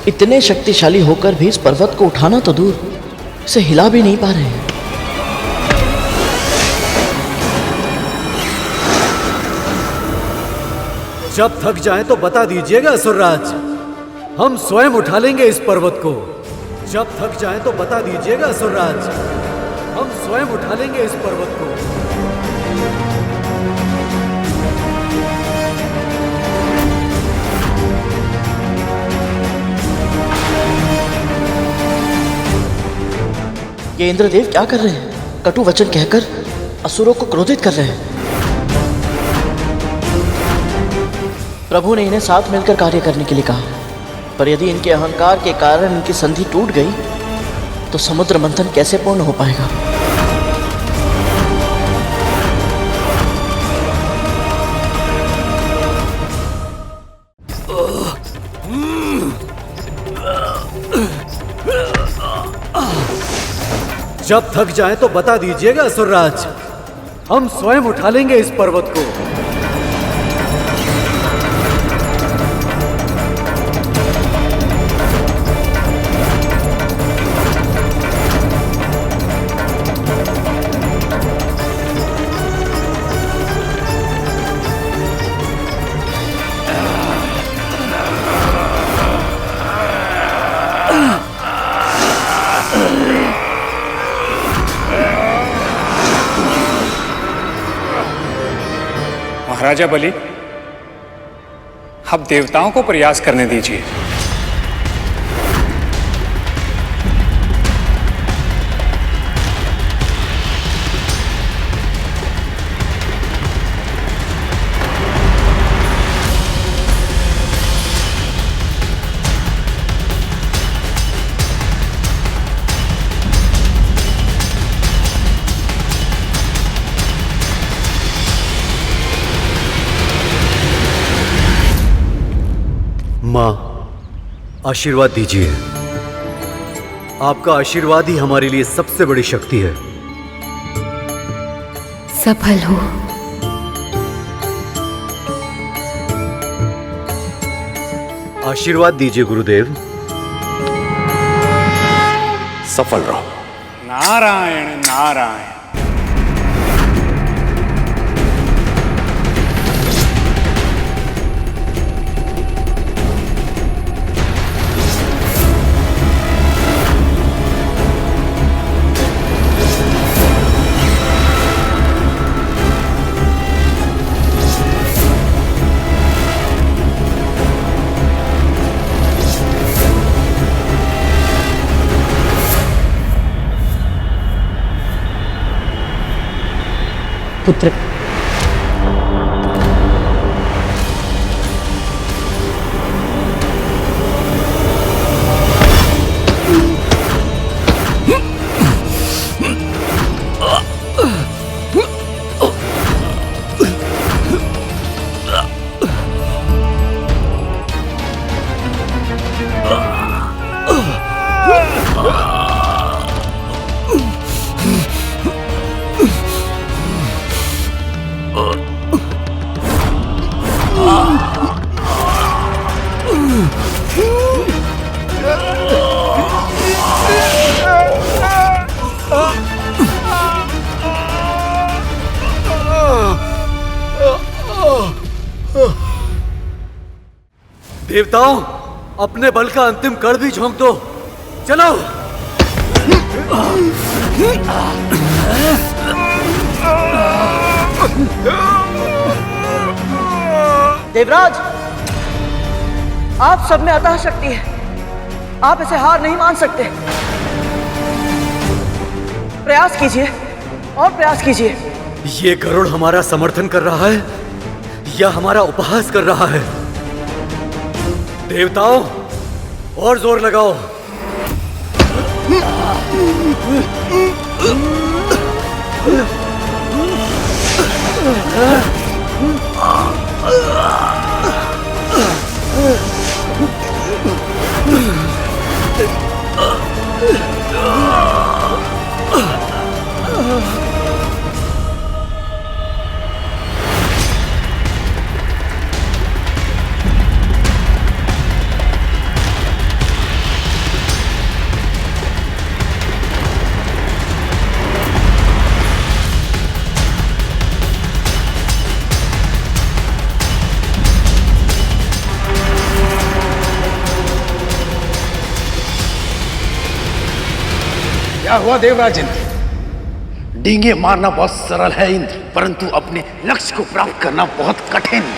इतने शक्तिशाली होकर भी इस पर्वत को उठाना तो दूर, इसे हिला भी नहीं पा रहे हैं। जब थक जाएं तो बता दीजिएगा असुरराज, हम स्वयं उठा लेंगे इस पर्वत को। जब थक जाएं तो बता दीजिएगा असुरराज, हम स्वयं उठा लेंगे इस पर्वत को। ये इंद्रदेव क्या कर रहे हैं? कटु वचन कहकर असुरों को क्रोधित कर रहे हैं। प्रभु ने इन्हें साथ मिलकर कार्य करने के लिए कहा, पर यदि इनके अहंकार के कारण इनकी संधि टूट गई तो समुद्र मंथन कैसे पूर्ण हो पाएगा? जब थक जाए तो बता दीजिएगा असुरराज, हम स्वयं उठा लेंगे इस पर्वत को। महाराजा बलि, अब देवताओं को प्रयास करने दीजिए। मां, आशीर्वाद दीजिए। आपका आशीर्वाद ही हमारे लिए सबसे बड़ी शक्ति है। सफल हो। आशीर्वाद दीजिए गुरुदेव। सफल रहो। नारायण नारायण। पुत्र, देवताओं, अपने बल का अंतिम कण भी झोंक दो। चलो। देवराज, आप सब में अतः शक्ति है, आप इसे हार नहीं मान सकते। प्रयास कीजिए और प्रयास कीजिए। ये गरुड़ हमारा समर्थन कर रहा है या हमारा उपहास कर रहा है? देवताओं, और जोर लगाओ। क्या हुआ देवराज इंद्र? डींगे मारना बहुत सरल है इंद्र, परंतु अपने लक्ष्य को प्राप्त करना बहुत कठिन है।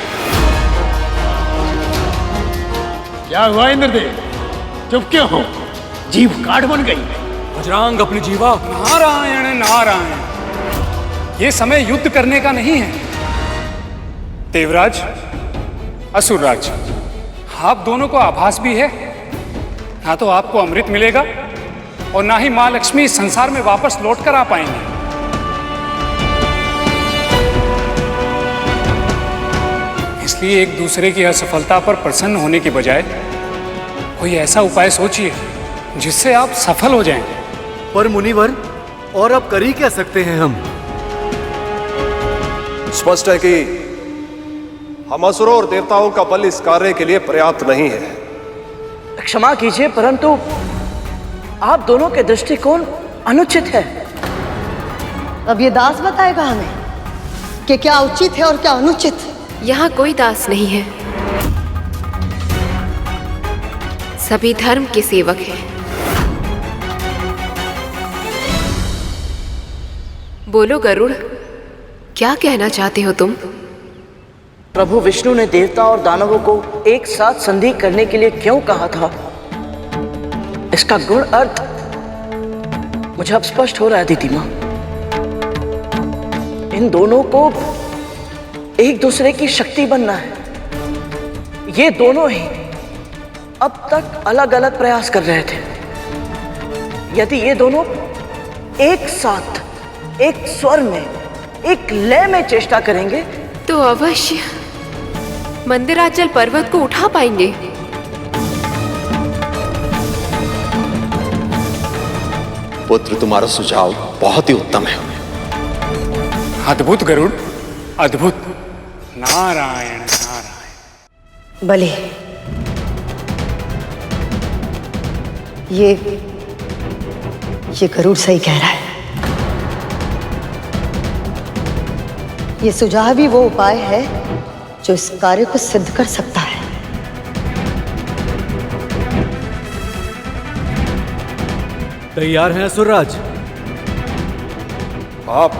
क्या हुआ इंद्रदेव, चुप क्यों हो? जीभ काट बन गई। बजरंग, अपनी जीवा। नारायण नारायण, ये समय युद्ध करने का नहीं है। देवराज, असुरराज, आप दोनों को आभास भी है, ना तो आपको अमृत मिलेगा और ना ही माँ लक्ष्मी इस संसार में वापस लौट कर आ पाएंगे। इसलिए एक दूसरे की असफलता पर प्रसन्न होने के बजाय कोई ऐसा उपाय सोचिए जिससे आप सफल हो जाएं। पर मुनिवर, और अब कर ही क्या सकते हैं हम? स्पष्ट है कि हम असुरों और देवताओं का बल इस कार्य के लिए पर्याप्त नहीं है। क्षमा कीजिए, परंतु आप दोनों के दृष्टिकोण अनुचित है। अब ये दास बताएगा हमें कि क्या उचित है और क्या अनुचित। यहाँ कोई दास नहीं है, सभी धर्म के सेवक हैं। बोलो गरुड़, क्या कहना चाहते हो तुम? प्रभु विष्णु ने देवता और दानवों को एक साथ संधि करने के लिए क्यों कहा था, इसका गुण अर्थ मुझे अब स्पष्ट हो रहा है दीदी माँ। इन दोनों को एक दूसरे की शक्ति बनना है। ये दोनों ही अब तक अलग अलग प्रयास कर रहे थे। यदि ये दोनों एक साथ, एक स्वर में, एक लय में चेष्टा करेंगे तो अवश्य मंदिराचल पर्वत को उठा पाएंगे। पुत्र, तुम्हारा सुझाव बहुत ही उत्तम है। अद्भुत गरुड़, अद्भुत। नारायण नारायण। भले, ये गरुड़ सही कह रहा है। ये सुझाव ही वो उपाय है जो इस कार्य को सिद्ध कर सकता है। तैयार हैं असुरराज? आप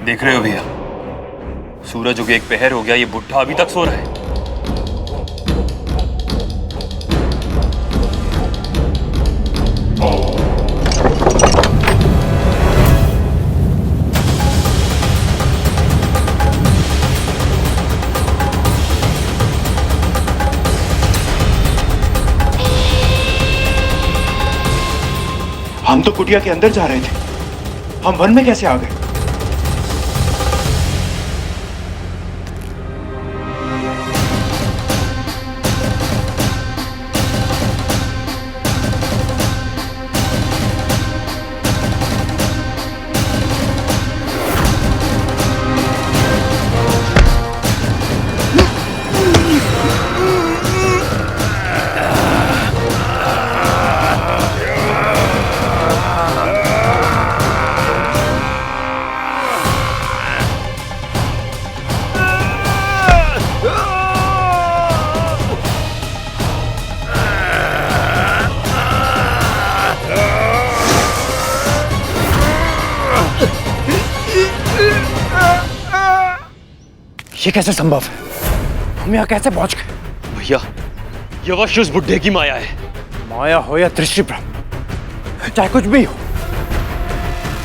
देख रहे हो भैया, सूरज उगे 1 पहर हो गया, ये बुढ़ा अभी तक सो रहा है। हम तो कुटिया के अंदर जा रहे थे, हम वन में कैसे आ गए? ये कैसे संभव है? हम यहाँ कैसे पहुंच गए? भैया, ये अवश्य उस बुढ़े की माया है। माया हो या दृष्टि भ्रम, चाहे कुछ भी हो,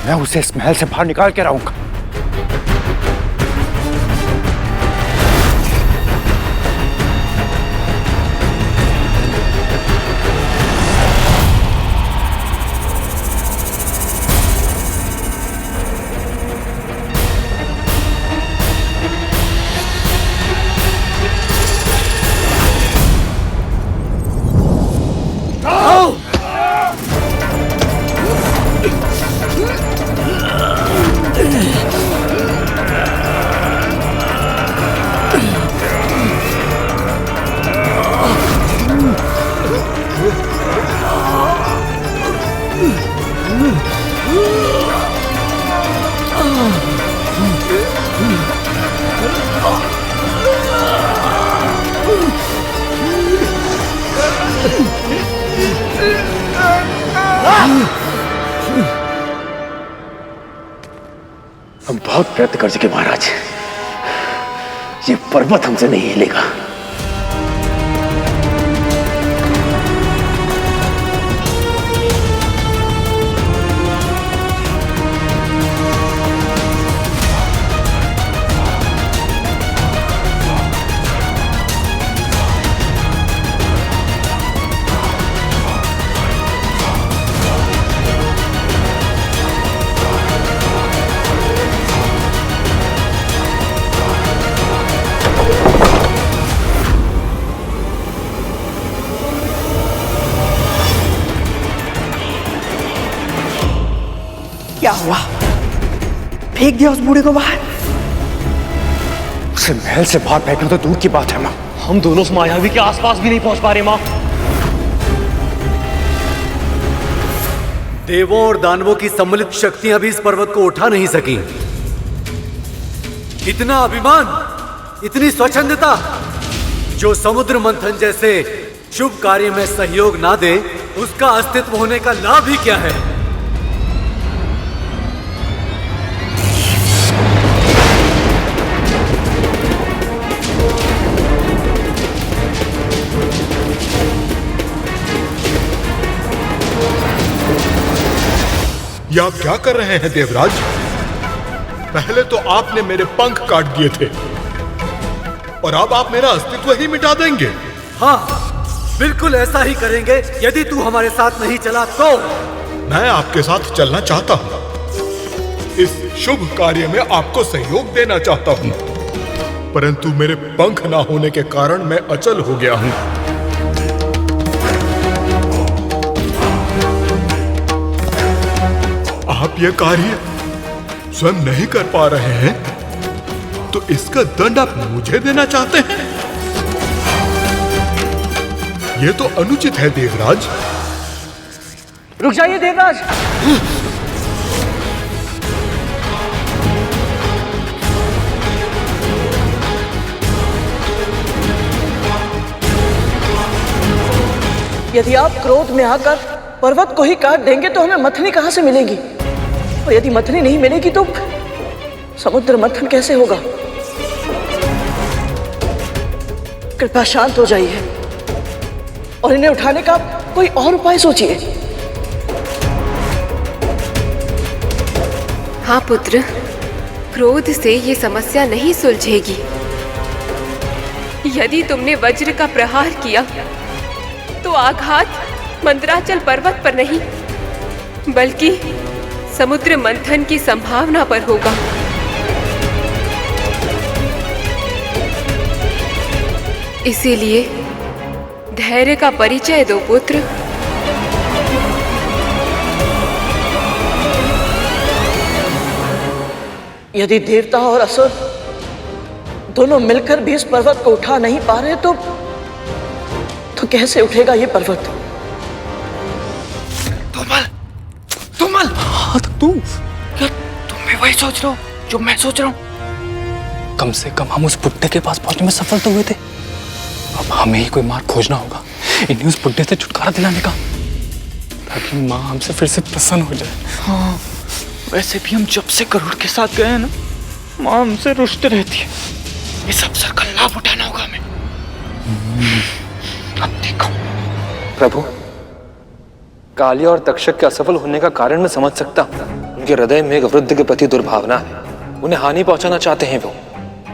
मैं उसे इस महल से बाहर निकाल के रहूंगा। हम बहुत प्रयत्न कर चुके महाराज, ये पर्वत हमसे नहीं हिलेगा। क्या हुआ? फेंक दिया उस बूढ़े को बाहर? उसे महल से बाहर फेंकना तो दूर की बात है माँ। हम दोनों उस मायावी के आसपास भी नहीं पहुंच पा रहे माँ। देवों और दानवों की सम्मिलित शक्तियां भी इस पर्वत को उठा नहीं सकी। इतना अभिमान, इतनी स्वच्छंदता, जो समुद्र मंथन जैसे शुभ कार्य में सहयोग ना दे, उसका अस्तित्व होने का लाभ ही क्या है? ये आप क्या कर रहे हैं देवराज? पहले तो आपने मेरे पंख काट दिए थे और अब आप मेरा अस्तित्व ही मिटा देंगे। हाँ, बिल्कुल ऐसा ही करेंगे यदि तू हमारे साथ नहीं चला तो। मैं आपके साथ चलना चाहता हूँ, इस शुभ कार्य में आपको सहयोग देना चाहता हूँ, परंतु मेरे पंख ना होने के कारण मैं अचल हो गया हूँ। आप ये कार्य स्वयं नहीं कर पा रहे हैं, तो इसका दंड आप मुझे देना चाहते हैं? ये तो अनुचित है देवराज। रुक जाइए देवराज। यदि आप क्रोध में आकर पर्वत को ही काट देंगे तो हमें मथनी कहां से मिलेगी? और यदि मथनी नहीं मिलेगी तो समुद्र मंथन कैसे होगा? कृपया शांत हो जाइए और इन्हें उठाने का कोई और उपाय सोचिए। हाँ पुत्र, क्रोध से ये समस्या नहीं सुलझेगी। यदि तुमने वज्र का प्रहार किया तो आघात मंदराचल पर्वत पर नहीं बल्कि समुद्र मंथन की संभावना पर होगा। इसीलिए धैर्य का परिचय दो पुत्र। यदि देवता और असुर दोनों मिलकर भी इस पर्वत को उठा नहीं पा रहे तो कैसे उठेगा ये पर्वत? तुमल, हाँ तो तुम भी वही सोच रहे हो जो मैं सोच रहा हूँ। कम से कम हम उस बुड्ढे के पास पहुंचने में सफल तो हुए थे। अब हमें ही कोई मार्ग खोजना होगा इन्हें उस बुड्ढे से छुटकारा दिलाने का, ताकि माँ हमसे फिर से प्रसन्न हो जाए। हाँ, वैसे भी हम जब से गरुड़ के साथ गए हैं ना, माँ हमसे रुष्ट रहती है। इस अवसर का लाभ उठाना होगा हमें। अब देखो प्रभु, कालिया और तक्षक के असफल होने का कारण मैं समझ सकता हूँ। उनके हृदय में एक वृद्ध के प्रति दुर्भावना है, उन्हें हानि पहुंचाना चाहते हैं वो।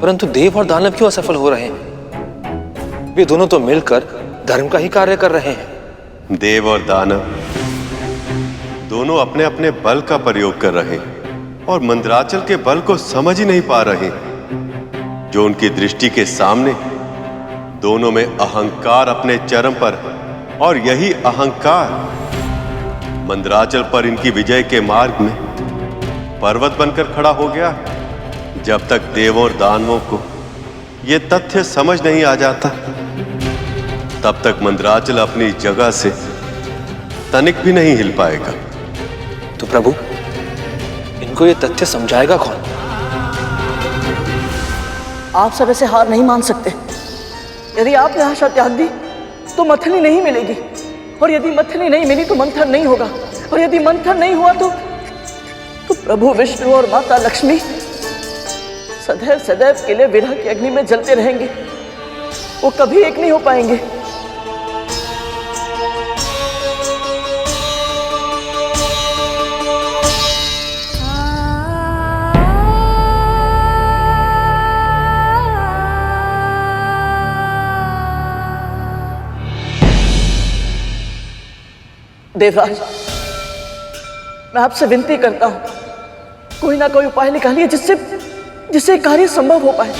परंतु देव और दानव क्यों असफल हो रहे हैं? वे दोनों तो मिलकर धर्म का ही कार्य कर रहे हैं। देव और दानव दोनों अपने अपने बल का प्रयोग कर रहे हैं और मंदराचल के बल को समझ ही नहीं पा रहे। जो उनकी दृष्टि के सामने दोनों में अहंकार अपने चरम पर है और यही अहंकार मंदराचल पर इनकी विजय के मार्ग में पर्वत बनकर खड़ा हो गया। जब तक देवों और दानवों को यह तथ्य समझ नहीं आ जाता, तब तक मंदराचल अपनी जगह से तनिक भी नहीं हिल पाएगा। तो प्रभु, इनको यह तथ्य समझाएगा कौन? आप सब ऐसे हार नहीं मान सकते। यदि आपने आशा त्याग दी तो मथनी नहीं मिलेगी, और यदि मथनी नहीं मिली तो मंथन नहीं होगा। और यदि मंथन नहीं हुआ तो प्रभु विष्णु और माता लक्ष्मी सदैव सदैव के लिए विरह की अग्नि में जलते रहेंगे। वो कभी एक नहीं हो पाएंगे। देवराज, मैं आपसे विनती करता हूं, कोई ना कोई उपाय निकालिए जिससे कार्य संभव हो पाए।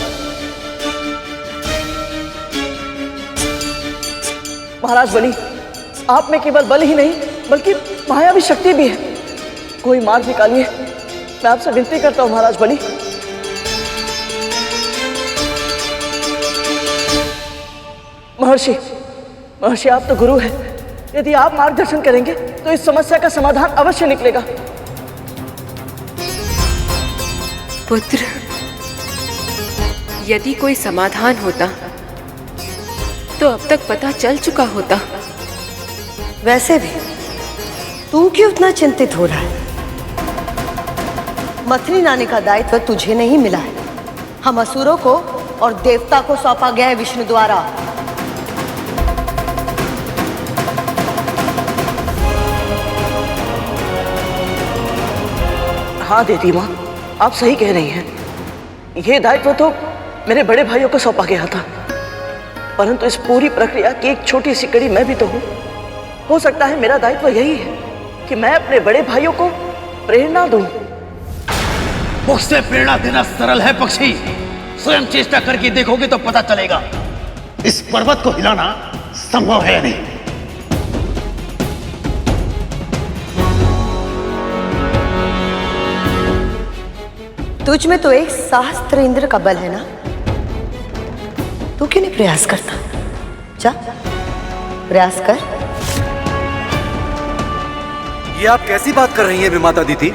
महाराज बलि, आप में केवल बल ही नहीं बल्कि मायावी शक्ति भी है। कोई मार्ग निकालिए, मैं आपसे विनती करता हूं महाराज बलि। महर्षि आप तो गुरु हैं। यदि आप मार्गदर्शन करेंगे तो इस समस्या का समाधान अवश्य निकलेगा। पुत्र, यदि कोई समाधान होता तो अब तक पता चल चुका होता। वैसे भी तू क्यों इतना चिंतित हो रहा है? मथनी लाने का दायित्व तुझे नहीं मिला है, हम असुरों को और देवता को सौंपा गया है विष्णु द्वारा। हाँ देवी माँ, आप सही कह रही हैं। यह दायित्व तो मेरे बड़े भाइयों को सौंपा गया था, परंतु इस पूरी प्रक्रिया की एक छोटी सी कड़ी मैं भी तो हूँ। हो सकता है मेरा दायित्व यही है कि मैं अपने बड़े भाइयों को प्रेरणा दूं। मुझसे प्रेरणा देना सरल है पक्षी, स्वयं चेष्टा करके देखोगे तो पता चलेगा। इस पर्वत को हिलाना संभव है या नहीं। तुझ में तो एक सहस्त्र इंद्र का बल है ना, तू क्यों नहीं प्रयास करता? जा प्रयास कर। ये आप कैसी बात कर रही हैं विमाता दीदी?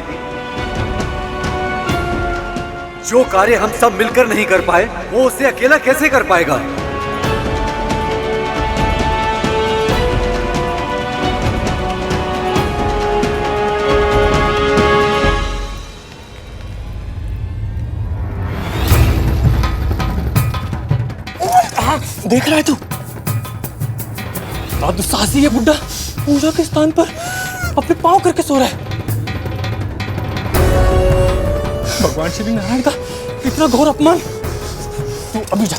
जो कार्य हम सब मिलकर नहीं कर पाए वो उसे अकेला कैसे कर पाएगा? देख रहा है तू? बड़ा दुस्साहसी है बुड्ढा, पूजा के स्थान पर अपने पांव करके सो रहा है। भगवान श्री नारायण का इतना घोर अपमान। तू अभी जा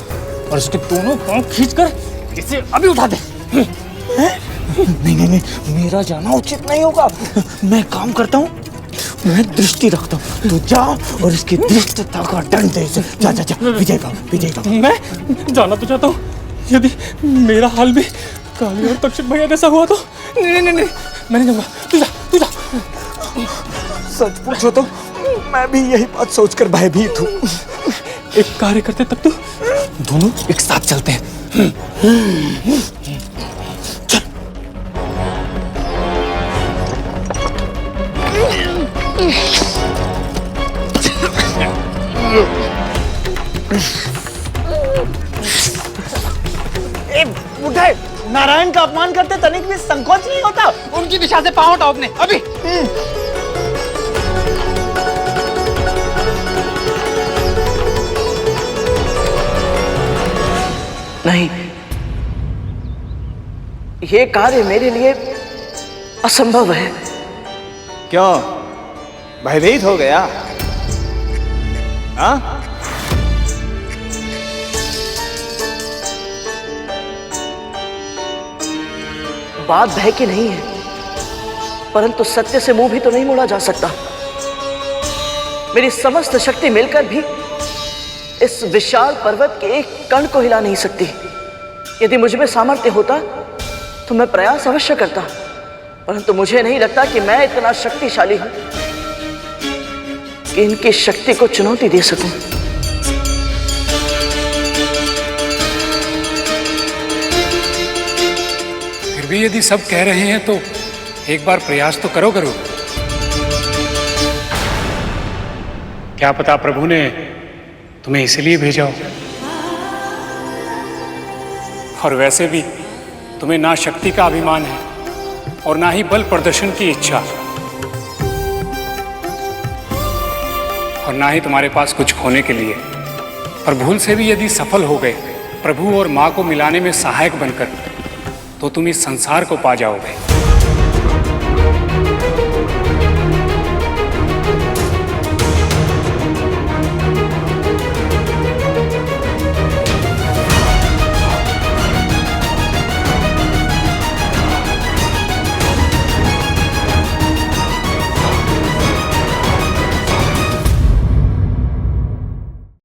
और उसके दोनों पांव खींचकर इसे अभी उठा दे। नहीं, मेरा जाना उचित नहीं होगा। मैं काम करता हूँ, मैं दृष्टि रखता हूँ। तू जा और इसकी दृष्टता का दंड दे इसे। जा विजय बाबू। मैं जाना तो चाहता हूँ, यदि मेरा हाल भी काली और तक्षक भैया जैसा हुआ तो नहीं, मैं नहीं जाऊंगा। तू जा। सच पूछो तो मैं भी यही बात सोचकर भयभीत हूँ। एक कार्य करते तब तो दोनों एक साथ चलते हैं। चल। बुढ़े, नारायण का अपमान करते तनिक भी संकोच नहीं होता? उनकी दिशा से पांव उठाओ अपने अभी। नहीं, ये कार्य मेरे लिए असंभव है। क्यों, भयभीत हो गया? हाँ? बात भय की नहीं है, परंतु सत्य से मुंह भी तो नहीं मोड़ा जा सकता। मेरी समस्त शक्ति मिलकर भी इस विशाल पर्वत के एक कण को हिला नहीं सकती। यदि मुझ में सामर्थ्य होता तो मैं प्रयास अवश्य करता, परंतु मुझे नहीं लगता कि मैं इतना शक्तिशाली हूं कि इनकी शक्ति को चुनौती दे सकूं। फिर भी यदि सब कह रहे हैं तो एक बार प्रयास तो करो। क्या पता प्रभु ने तुम्हें इसलिए भेजा हो। और वैसे भी तुम्हें ना शक्ति का अभिमान है और ना ही बल प्रदर्शन की इच्छा। और ना ही तुम्हारे पास कुछ खोने के लिए। और भूल से भी यदि सफल हो गए प्रभु और माँ को मिलाने में सहायक बनकर, तो तुम इस संसार को पा जाओगे।